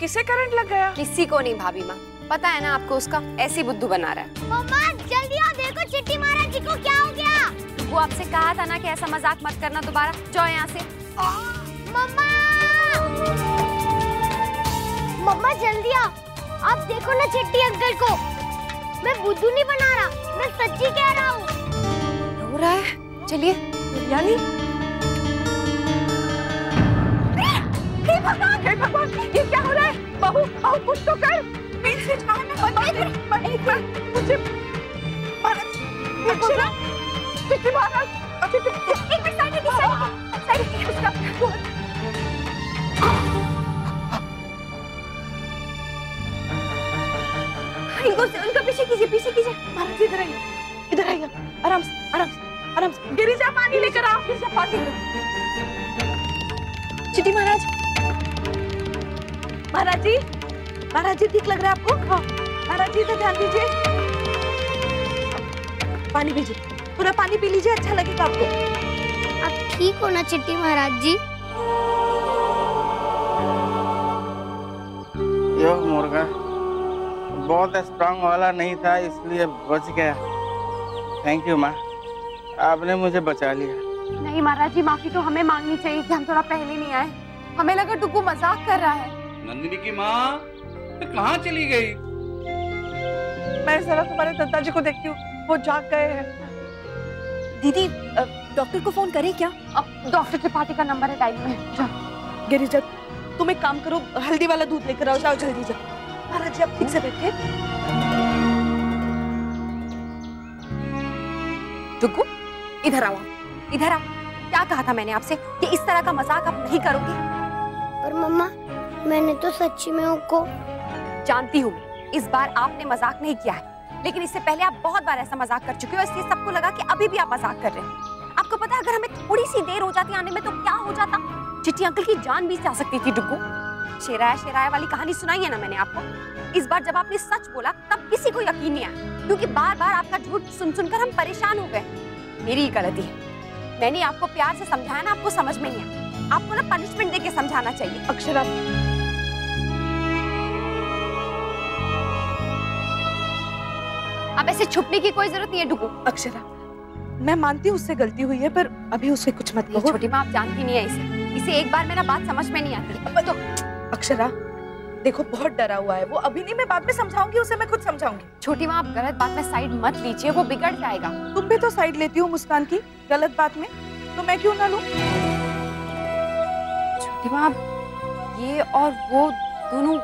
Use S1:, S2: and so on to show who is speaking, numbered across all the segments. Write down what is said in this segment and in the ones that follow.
S1: किसे करंट लग गया?
S2: किसी को नहीं भाभी माँ, पता है ना आपको उसका, ऐसी बुद्धू बना रहा है।
S3: मम्मा जल्दी आओ, देखो चिट्टी महाराज जी को क्या हो गया।
S2: वो आपसे कहा था ना कि ऐसा मजाक मत करना दोबारा, जाओ यहाँ से।
S3: मम्मा मम्मा जल्दी आओ, आप देखो ना चिट्टी अंकल को। मैं बुद्धू नहीं बना रहा, मैं सच्ची कह रहा हूँ।
S2: रो रहा है, चलिए।
S1: यानी हे भगवान, ये क्या हो रहा है? बहू बहू कुछ तो कर। मेन स्विच कहाँ है? मुझे अक्षरा, चिट्टी महाराज,
S3: एक मिनट साइड
S2: उनका पीछे कीजिए।
S1: महाराज इधर आइए, आराम से। गिरिजा पानी लेकर आओ। गिरिजा पानी। चिट्टी महाराज जी ठीक लग रहा है आपको? हाँ। महाराज जी तो ध्यान दीजिए, पानी पीजिए, पूरा पानी पी लीजिए, अच्छा लगेगा आपको।
S3: आप ठीक हो ना चिट्टी महाराज जी?
S4: यो मुर्गा बहुत स्ट्रांग वाला नहीं था, इसलिए बच गया। थैंक यू माँ, आपने मुझे बचा लिया।
S2: नहीं महाराज जी, माफी तो हमें मांगनी चाहिए कि हम थोड़ा पहले नहीं आए। हमें लगा डुगू मजाक कर रहा है।
S5: नंदिनी की माँ कहाँ चली गई?
S1: मैं जरा तुम्हारे दत्ता जी को देखती हूँ, वो जाग गए हैं।
S6: दीदी डॉक्टर को फोन करें क्या?
S2: अब डॉक्टर त्रिपाठी का नंबर है डायल में। जाओ।
S1: गिरिजा तुम एक काम करो, हल्दी वाला दूध लेकर आओ, जाओ जल्दी जाओ। महाराज जी आप ठीक से बैठिए।
S2: डुगू इधर आओ। क्या कहा था मैंने आपसे कि इस तरह का मजाक आप नहीं करोगे?
S3: पर मम्मा मैंने तो सच्ची में उनको।
S2: जानती हूँ मैं, इस बार आपने मजाक नहीं किया है, लेकिन इससे पहले आप बहुत बार ऐसा मजाक कर चुके हो, इसलिए सबको लगा कि अभी भी आप मजाक कर रहे हैं। आपको पता है अगर हमें थोड़ी सी देर हो जाती आने में तो क्या हो जाता? चिट्टी अंकल की जान भी जा सकती थी। डुगू शेराया वाली कहानी सुनाई है ना मैंने आपको। इस बार जब आपने सच बोला तब किसी को यकीन नहीं आया, क्योंकि बार बार आपका झूठ सुनकर हम परेशान हो गए। मेरी गलती है, मैंने आपको प्यार से समझाया ना, आपको समझ में नहीं आया। आपको ना पनिशमेंट देके समझाना चाहिए।
S1: अक्षरा
S2: अब ऐसे छुपने की कोई जरूरत नहीं है डुगू।
S1: अक्षरा मैं मानती हूँ उससे गलती हुई है, पर अभी उसे कुछ मत कहो।
S2: छोटी माँ आप जानती नहीं है इसे एक बार मेरा बात समझ में नहीं आती।
S1: तो अक्षरा देखो बहुत डरा हुआ है वो, अभी नहीं, मैं बाद में समझाऊंगी उसे, मैं खुद समझाऊंगी।
S2: छोटी माँ आप गलत बात में साइड मत लीजिए, वो बिगड़ जाएगा।
S1: तुम भी तो साइड लेती हो मुस्कान की गलत बात में, तो मैं क्यों ना लूं?
S2: छोटी माँ ये और वो दोनों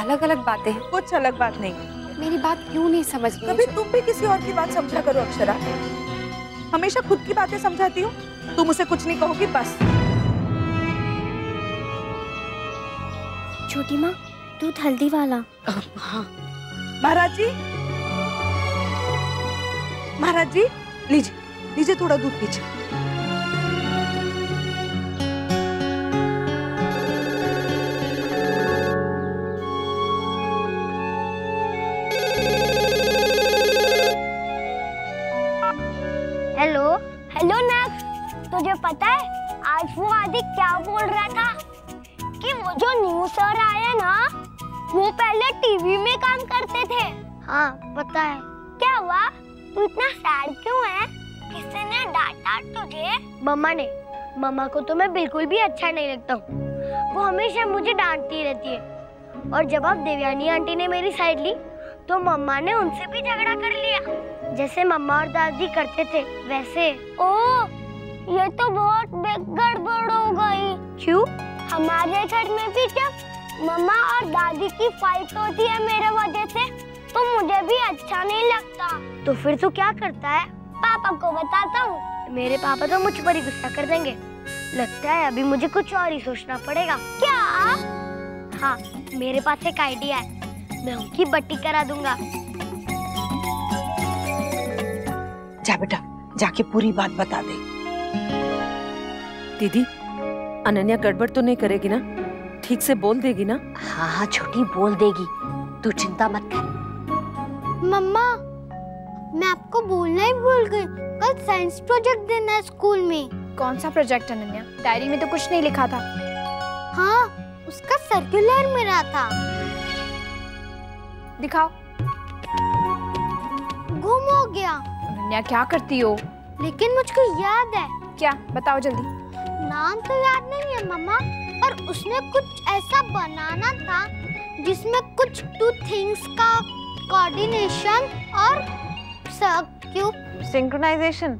S2: अलग अलग बातें हैं।
S1: कुछ अलग बात नहीं है।
S2: मेरी बात क्यों नहीं समझ रही?
S1: कभी तुम भी किसी और की बात समझा करो अक्षरा, हमेशा खुद की बातें समझाती हो। तुम उसे कुछ नहीं कहोगी बस।
S3: छोटी माँ दूध हल्दी वाला।
S1: हाँ महाराज जी लीजिए थोड़ा दूध पीजिए।
S3: हेलो नक्स, तुझे पता है आज वो आदि क्या बोल रहा था कि वो जो न्यू सर आए ना वो पहले टीवी में काम करते थे। हाँ पता है। क्या हुआ, तू इतना सैड क्यों है? किसी ने डांटा तुझे? मम्मा ने। मम्मा को तो मैं बिल्कुल भी अच्छा नहीं लगता हूँ, वो हमेशा मुझे डांटती रहती है। और जब अब देवयानी आंटी ने मेरी साइड ली तो मम्मा ने उनसे भी झगड़ा कर लिया, जैसे मम्मा और दादी करते थे वैसे। ओह ये तो बहुत गड़बड़ हो गई। क्यों? हमारे घर में भी जब मम्मा और दादी की फाइट होती है मेरे वजह से तो मुझे भी अच्छा नहीं लगता। तो फिर तू क्या करता है? पापा को बताता हूँ। मेरे पापा तो मुझ पर ही गुस्सा कर देंगे। लगता है अभी मुझे कुछ और ही सोचना पड़ेगा। क्या? हाँ मेरे पास एक आइडिया है, मैं उनकी बट्टी करा दूंगा।
S1: जा बेटा जाके पूरी बात बता दे।
S6: दीदी अनन्या गड़बड़ तो नहीं करेगी ना? ठीक से बोल देगी ना?
S3: हाँ हाँ छोटी बोल देगी, तू चिंता मत कर। मम्मा मैं आपको बोलना ही भूल गई, कल साइंस प्रोजेक्ट देना है स्कूल में।
S7: कौन सा प्रोजेक्ट अनन्या? डायरी में तो कुछ नहीं लिखा था।
S3: हाँ उसका सर्कुलर मिला था।
S2: दिखाओ।
S3: गुम हो गया।
S2: अनन्या क्या करती हो?
S3: लेकिन मुझको याद है।
S2: क्या? बताओ जल्दी।
S3: नाम तो याद नहीं है मम्मा, पर उसने कुछ ऐसा बनाना था जिसमें कुछ टू थिंग्स का कोऑर्डिनेशन और
S6: सिंक्रोनाइजेशन।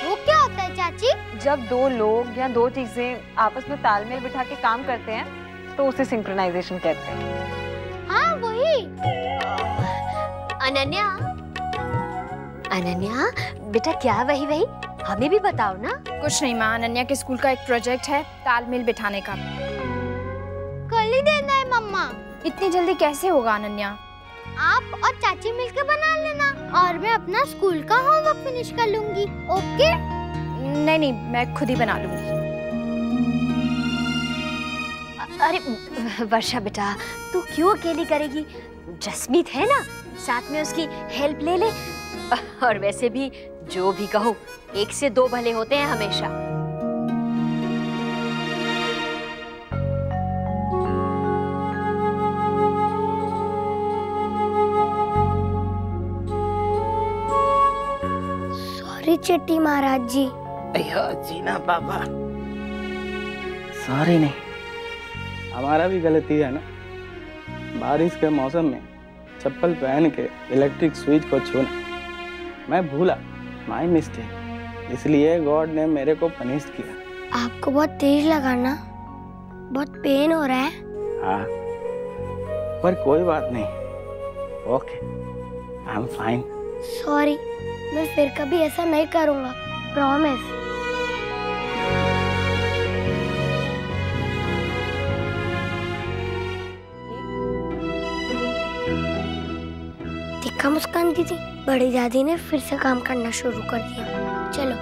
S3: वो क्या होता है चाची?
S6: जब दो लोग या दो चीजें आपस में तालमेल बिठा के काम करते हैं तो उसे सिंक्रोनाइजेशन कहते हैं।
S3: हाँ वही।
S7: अनन्या, अनन्या बेटा क्या वही वही? हमें भी बताओ ना।
S2: कुछ नहीं माँ, अनन्या के स्कूल का एक प्रोजेक्ट है तालमेल बिठाने का।
S3: कल ही देना है मम्मा।
S2: इतनी जल्दी कैसे होगा अनन्या?
S3: आप और चाची मिलकर बना लेना और मैं अपना स्कूल का होमवर्क फिनिश कर लूंगी। ओके?
S2: नहीं नहीं, मैं खुद ही बना लूंगी।
S7: अरे वर्षा बेटा, तू क्यों अकेली करेगी? जसमीत है ना, साथ में उसकी हेल्प ले ले। और वैसे भी जो भी कहो, एक से दो भले होते हैं हमेशा।
S3: सॉरी चिट्टी महाराज जी।
S4: अयो जीना पापा, सॉरी नहीं, हमारा भी गलती है ना। बारिश के मौसम में चप्पल पहन के इलेक्ट्रिक स्विच को छूना मैं भूला, माय मिस्टेक। इसलिए गॉड ने मेरे को पनिश किया।
S3: आपको बहुत तेज लगा ना? बहुत पेन हो रहा है?
S4: हाँ, पर कोई बात नहीं। Okay, I am fine.
S3: Sorry, मैं फिर कभी ऐसा नहीं करूँगा, प्रॉमिस। देखा मुस्कान दीदी, बड़ी दादी ने फिर से काम करना शुरू कर दिया। चलो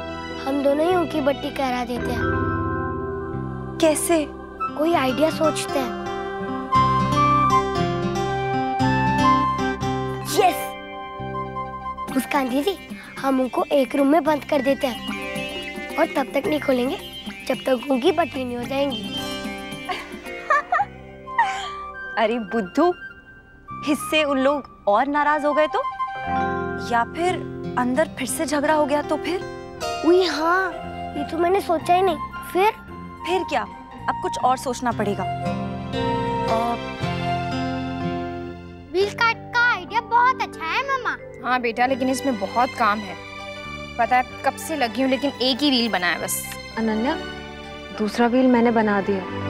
S3: हम दोनों ही उनकी बत्ती करा देते हैं।
S2: कैसे?
S3: कोई आइडिया सोचते हैं। यस मुस्कान दीदी, हम उनको एक रूम में बंद कर देते हैं और तब तक नहीं खोलेंगे जब तक उनकी बत्ती नहीं हो जाएंगी।
S7: अरे बुद्धू, इससे उन लोग और नाराज हो गए तो? या फिर अंदर फिर से झगड़ा हो गया तो फिर?
S3: उई हाँ, ये तो मैंने सोचा ही नहीं।
S7: फिर क्या? अब कुछ और सोचना पड़ेगा।
S3: व्हील कार्ट का आइडिया बहुत अच्छा है मामा।
S2: हाँ बेटा, लेकिन इसमें बहुत काम है। पता है कब से लगी हूँ, लेकिन एक ही व्हील बनाया बस।
S6: अनन्या, दूसरा व्हील मैंने बना दिया।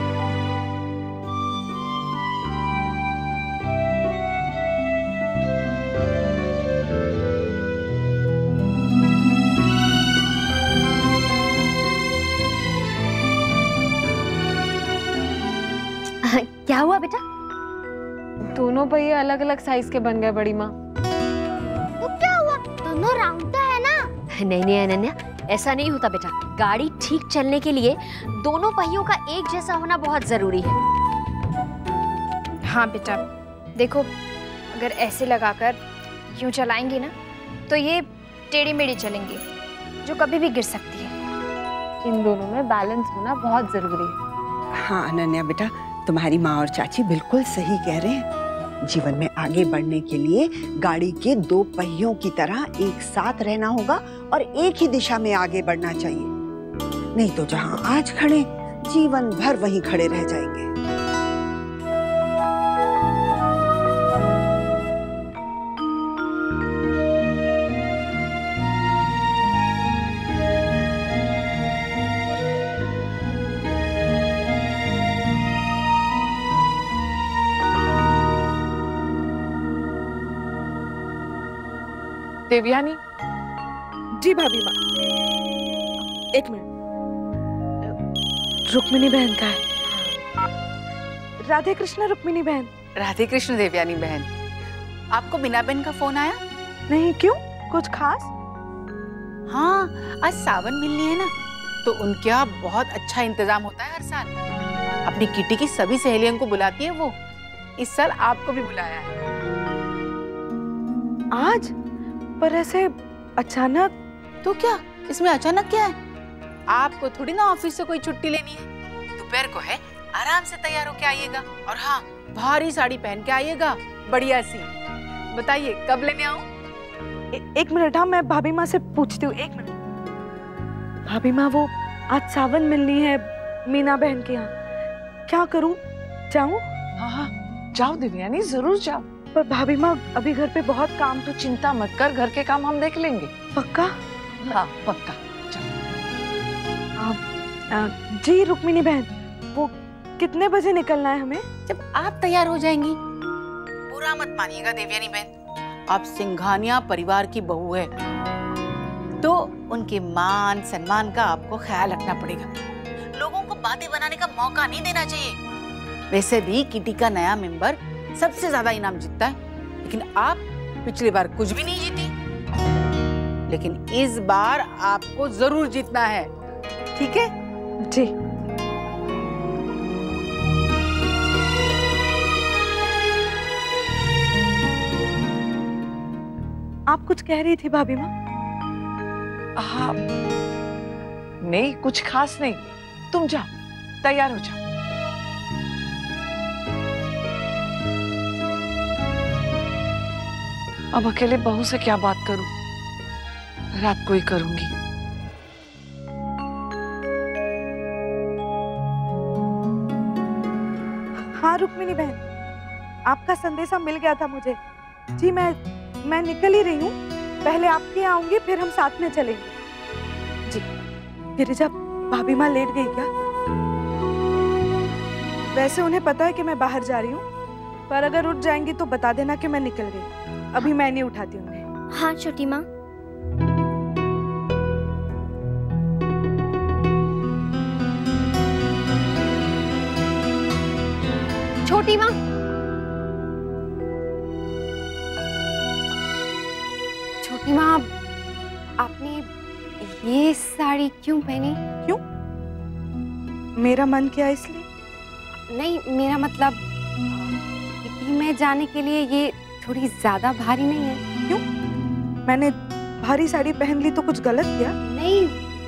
S7: क्या हुआ बेटा?
S6: दोनों पहिए अलग अलग साइज के बन गए बड़ी माँ।
S3: तो क्या हुआ? दोनों राउंड तो है ना?
S7: नहीं नहीं अनन्या, ऐसा नहीं होता बेटा। गाड़ी ठीक चलने के लिए दोनों पहियों का एक जैसा होना बहुत जरूरी है।
S2: हाँ बेटा, देखो अगर ऐसे लगाकर यूं चलाएंगे ना तो ये टेढ़ी मेढ़ी चलेंगी, जो कभी भी गिर सकती है।
S6: इन दोनों में बैलेंस होना बहुत जरूरी है।
S8: हाँ अनन्या बेटा, तुम्हारी माँ और चाची बिल्कुल सही कह रहे हैं। जीवन में आगे बढ़ने के लिए गाड़ी के दो पहियों की तरह एक साथ रहना होगा और एक ही दिशा में आगे बढ़ना चाहिए। नहीं तो जहाँ आज खड़े, जीवन भर वहीं खड़े रह जाएंगे।
S6: देवयानी।
S1: जी भाभी माँ, एक मिनट।
S6: रुक्मिणी बहन का है।
S1: राधे कृष्ण रुक्मिणी बहन।
S9: राधे कृष्ण देवयानी बहन, आपको मीना बहन का फोन आया?
S1: नहीं, क्यों? कुछ खास?
S9: हाँ, आज सावन मिलनी है ना, तो उनके यहाँ बहुत अच्छा इंतजाम होता है हर साल। अपनी किटी की सभी सहेलियों को बुलाती है वो। इस साल आपको भी बुलाया है।
S1: आज? पर ऐसे अचानक?
S9: तो क्या, इसमें अचानक क्या है? आपको थोड़ी ना ऑफिस से कोई छुट्टी लेनी है, तो दोपहर को है, आराम से तैयार होके आइएगा। और हाँ, भारी साड़ी पहन के आइएगा, बढ़िया सी। बताइए कब लेने आऊं?
S1: एक मिनट, हाँ मैं भाभी माँ से पूछती हूँ, एक मिनट। भाभी माँ, वो आज सावन मिलनी है मीना बहन के यहाँ, क्या करूँ? जाऊँ?
S10: हाँ हाँ जाओ देवयानी, जरूर जाओ।
S1: पर भाभी माँ अभी घर पे बहुत काम।
S10: तो चिंता मत कर, घर के काम हम देख लेंगे।
S1: पक्का?
S10: हाँ पक्का।
S1: जी रुक्मिणी बहन, वो कितने बजे निकलना है हमें?
S9: जब आप तैयार हो जाएंगी। बुरा मत मानिएगा देवयानी बहन, आप सिंघानिया परिवार की बहू है, तो उनके मान सम्मान का आपको ख्याल रखना पड़ेगा। लोगों को बातें बनाने का मौका नहीं देना चाहिए। वैसे भी किटी का नया मेंबर सबसे ज्यादा इनाम जीतता है, लेकिन आप पिछली बार कुछ भी नहीं जीती, लेकिन इस बार आपको जरूर जीतना है, ठीक है?
S1: जी। आप कुछ कह रही थी भाभी माँ?
S10: हाँ नहीं, कुछ खास नहीं, तुम जाओ, तैयार हो जाओ। अब अकेले बहू से क्या बात करूं, रात को ही करूंगी।
S1: हाँ रुक्मिणी बहन, आपका संदेशा मिल गया था मुझे। जी मैं निकल ही रही हूँ, पहले आपके यहाँ आऊंगी, फिर हम साथ में चलेंगे। जी। गिरिजा, भाभी माँ लेट गई क्या? वैसे उन्हें पता है कि मैं बाहर जा रही हूँ, पर अगर उठ जाएंगी तो बता देना कि मैं निकल गई। अभी मैं नहीं उठाती उन्हें।
S3: हाँ छोटी माँ।
S2: छोटी माँ, छोटी माँ, आपने ये साड़ी क्यों पहनी?
S1: क्यों? मेरा मन किया इसलिए?
S2: नहीं, मेरा मतलब किटी में जाने के लिए ये थोड़ी ज्यादा भारी नहीं है?
S1: क्यों? मैंने भारी साड़ी पहन ली तो कुछ गलत किया?
S2: नहीं,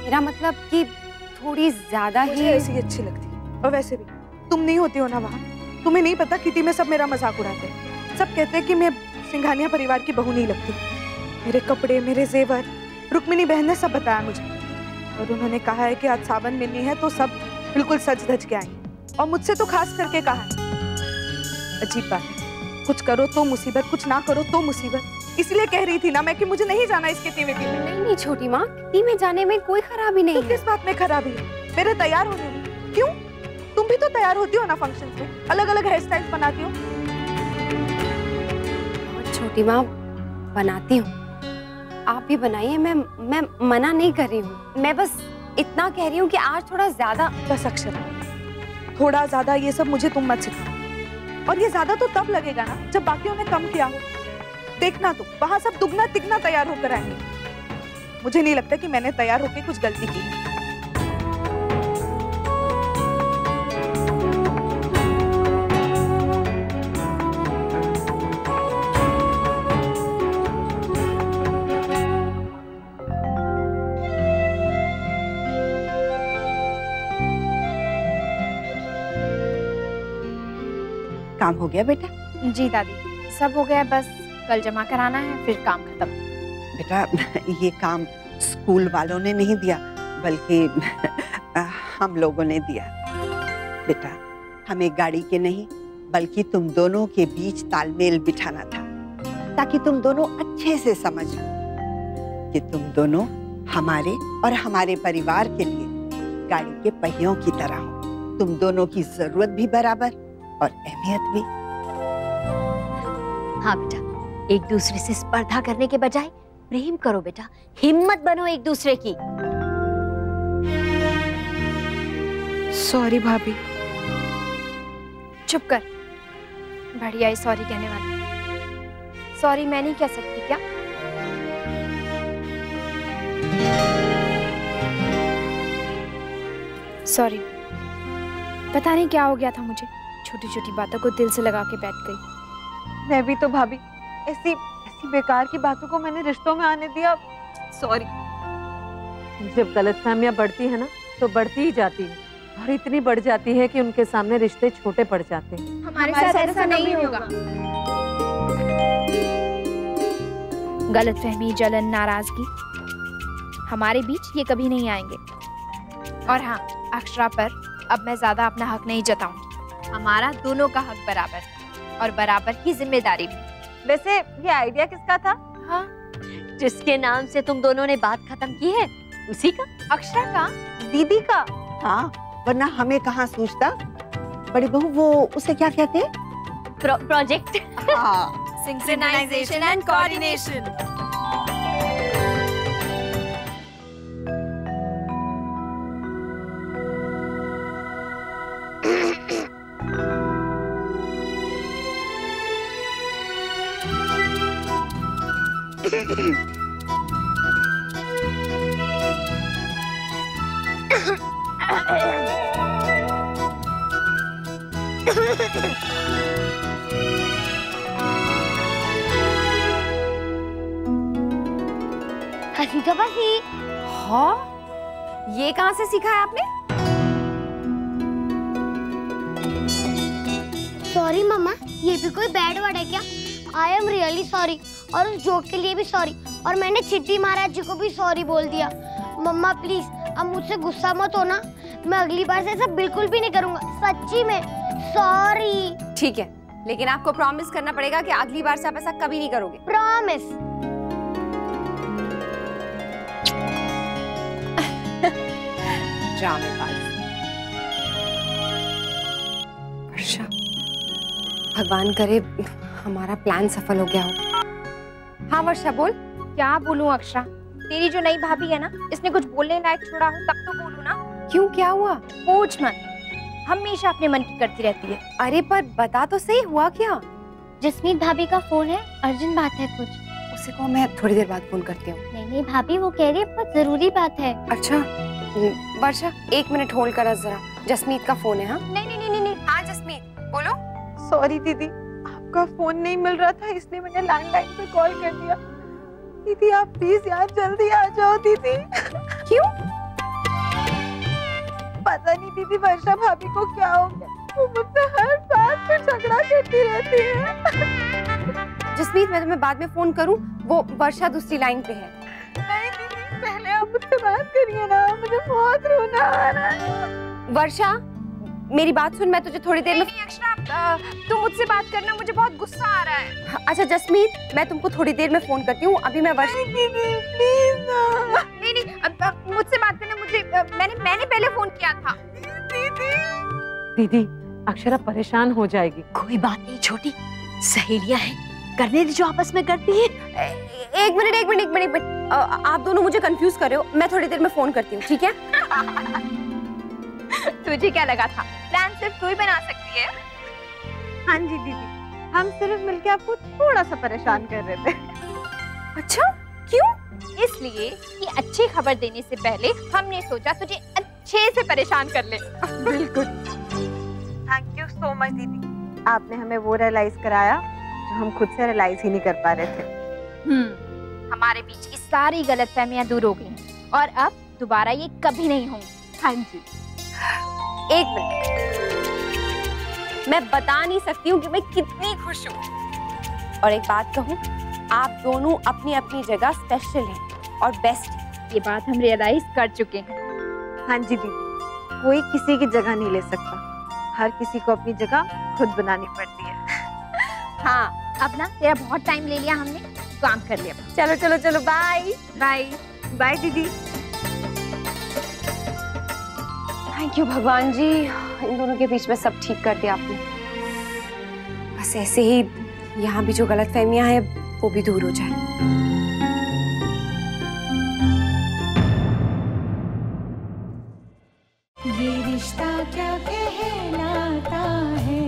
S2: मेरा मतलब कि थोड़ी ज्यादा ही
S1: ऐसी अच्छी लगती है। और वैसे भी तुम नहीं होती हो ना वहाँ, तुम्हें नहीं पता किटी में सब मेरा मजाक उड़ाते हैं। सब कहते हैं कि मैं सिंघानिया परिवार की बहू नहीं लगती। मेरे कपड़े, मेरे जेवर, रुक्मिणी बहन ने सब बताया मुझे, और उन्होंने कहा है कि आज सावन मिलनी है तो सब बिल्कुल सज धज के आए, और मुझसे तो खास करके कहा है। अजीब बात है, कुछ करो तो मुसीबत, कुछ ना करो तो मुसीबत। इसलिए कह रही थी ना मैं कि मुझे नहीं जाना इसके टीवी में।
S2: नहीं छोटी माँ, किटी में जाने में कोई खराबी नहीं है।
S1: किस बात में खराबी है? मेरे तैयार होने में। क्यों? तुम भी तो तैयार होती हो ना फंक्शन में, अलग अलग हेयर स्टाइल बनाती हो।
S2: छोटी माँ, बनाती हूँ, आप भी बनाइए, मैं मना नहीं कर रही हूँ। मैं बस इतना कह रही हूँ कि आज थोड़ा ज्यादा।
S1: बस अक्षर, थोड़ा ज्यादा ये सब मुझे तुम मत सिखाओ। और ये ज्यादा तो तब लगेगा ना जब बाकियों ने कम किया हो। देखना तुम, वहां सब दुगना तिगना तैयार होकर आएंगे। मुझे नहीं लगता कि मैंने तैयार होकर कुछ गलती की है।
S8: काम हो गया बेटा?
S11: जी दादी, सब हो गया, बस कल जमा कराना है, फिर काम खत्म।
S8: बेटा ये काम स्कूल वालों ने नहीं दिया, बल्कि हम लोगों ने दिया। बेटा हमें गाड़ी के नहीं, बल्कि तुम दोनों के बीच तालमेल बिठाना था, ताकि तुम दोनों अच्छे से समझ लो कि तुम दोनों हमारे और हमारे परिवार के लिए गाड़ी के पहियों की तरह हो। तुम दोनों की जरूरत भी बराबर और अहमियत भी।
S7: हाँ बेटा, एक दूसरे से स्पर्धा करने के बजाय प्रेम करो बेटा, हिम्मत बनो एक दूसरे की।
S11: सॉरी भाभी। चुप कर, बढ़िया ही सॉरी कहने वाली। सॉरी मैं नहीं कह सकती क्या? सॉरी, पता नहीं क्या हो गया था मुझे, छोटी छोटी बातों को दिल से लगा के बैठ गई।
S6: मैं भी तो भाभी, ऐसी बेकार की बातों को मैंने रिश्तों में आने दिया। सॉरी। जब गलतफहमियां बढ़ती है ना तो बढ़ती ही जाती है,
S12: और इतनी बढ़ जाती है कि उनके सामने रिश्ते छोटे पड़ जाते हैं।
S11: हमारे साथ ऐसा नहीं होगा। गलतफहमी, जलन, नाराजगी हमारे बीच ये कभी नहीं आएंगे। और हाँ, अक्षरा पर अब मैं ज्यादा अपना हक नहीं जताऊंगी। हमारा दोनों का हक बराबर है और बराबर की जिम्मेदारी भी।
S6: वैसे ये आइडिया किसका था?
S7: हाँ, जिसके नाम से तुम दोनों ने बात खत्म की है उसी का।
S11: अक्षरा का?
S6: दीदी का?
S8: हाँ, वरना हमें कहाँ सूझता। बड़ी बहू वो उसे क्या कहते हैं?
S7: प्रोजेक्ट।
S8: हाँ,
S11: सिंक्रोनाइजेशन एंड कोऑर्डिनेशन।
S3: हंसी तो बसी।
S2: हाँ, ये कहाँ से सीखा है आपने?
S3: सॉरी मम्मा, ये भी कोई बैड वर्ड है क्या? I am really sorry. और उस जोक के लिए भी सॉरी। और मैंने चिट्ठी महाराज जी को भी सॉरी बोल दिया। मम्मा प्लीज अब मुझसे गुस्सा मत होना। मैं अगली बार से ऐसा बिल्कुल भी नहीं करूंगा। सच्ची में सॉरी।
S2: ठीक है, लेकिन आपको प्रॉमिस करना पड़ेगा कि अगली बार से आप ऐसा कभी नहीं करोगे।
S3: प्रॉमिस।
S2: वर्षा, भगवान करे हमारा प्लान सफल हो गया हो। हाँ वर्षा बोल।
S11: क्या बोलूं अक्षरा, तेरी जो नई भाभी है ना, इसने कुछ बोलने लायक छोड़ा हो तब तो बोलूं ना।
S2: क्यों, क्या हुआ?
S11: पूछ मत, हमेशा अपने मन की करती रहती है।
S2: अरे पर बता तो सही, हुआ क्या?
S3: जसमीत भाभी का फोन है, अर्जेंट बात है कुछ।
S2: उसे को मैं थोड़ी देर बाद फोन करती हूँ।
S3: नहीं भाभी, वो कह रही है बहुत जरूरी बात है।
S2: अच्छा वर्षा, 1 मिनट होल्ड करा जरा, जसमीत का फोन है। हाँ
S11: नहीं।
S2: हाँ जसमीत बोलो।
S6: सॉरी दीदी, आपका फोन नहीं मिल रहा था इसलिए मैंने लैंडलाइन पे कॉल कर दिया। दीदी आप प्लीज यार जल्दी आ जाओ दीदी।
S2: क्यों?
S6: पता नहीं दीदी, वर्षा भाभी को क्या हो गया, वो मुझसे हर बात पे झगड़ा करती रहती है।
S2: जसमीत मैं तुम्हें बाद में फोन करूं, वो वर्षा दूसरी लाइन पे है।
S6: नहीं दीदी, पहले आप मुझसे बात करिए ना, मुझे बहुत रोना आ रहा है।
S2: वर्षा मेरी बात सुन, मैं तुझे थोड़ी देर में।
S11: अक्षरा तुम मुझसे बात करना, मुझे बहुत गुस्सा आ रहा है।
S2: अच्छा जसमीत, मैं तुमको थोड़ी देर में फोन करती हूँ। अभी मैं वर्षा।
S6: प्लीज ना।
S11: नहीं, मुझसे बात करना, मुझे मैंने पहले फोन किया था।
S12: दीदी अक्षरा परेशान हो जाएगी।
S7: कोई बात नहीं छोटी, सहेलियां हैं, करने दे जो आपस में करती है।
S2: एक मिनट, आप दोनों मुझे कंफ्यूज कर रहे हो। मैं थोड़ी देर में फोन करती हूँ, ठीक है?
S11: तुझे क्या लगा था प्लान सिर्फ तू ही बना सकती है?
S6: हाँ जी दीदी, हम सिर्फ मिलके आपको थोड़ा सा परेशान कर रहे थे।
S11: अच्छा क्यों? इसलिए कि अच्छी खबर देने से पहले हमने सोचा तुझे अच्छे से परेशान कर ले।
S6: बिल्कुल। थैंक यू सो मच दीदी, आपने हमें वो रियलाइज कराया जो हम खुद से रियलाइज ही नहीं कर पा रहे थे।
S11: हमारे बीच की सारी गलतफहमियां दूर हो गई हैं और अब दोबारा ये कभी नहीं होंगी।
S6: हाँ जी।
S2: एक मिनट, मैं बता नहीं सकती हूँ कि मैं कितनी खुश हूँ। और एक बात कहूँ, आप दोनों अपनी अपनी जगह स्पेशल हैं और बेस्ट हैं।
S11: ये बात हम रियलाइज कर चुके हैं।
S6: हाँ जी दीदी, कोई किसी की जगह नहीं ले सकता, हर किसी को अपनी जगह खुद बनानी पड़ती है।
S11: हाँ, अब ना तेरा बहुत टाइम ले लिया हमने, काम कर लिया।
S2: चलो बाय
S6: बाय दीदी।
S2: थैंक यू भगवान जी, इन दोनों के बीच में सब ठीक कर दिया आपने। बस ऐसे ही यहाँ भी जो गलतफहमियां हैं वो भी दूर हो जाए।
S13: ये रिश्ता क्या कहलाता है।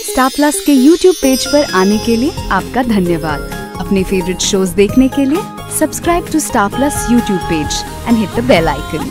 S14: स्टार प्लस के YouTube पेज पर आने के लिए आपका धन्यवाद। अपने फेवरेट शोज देखने के लिए subscribe to Star Plus YouTube page and hit the bell icon.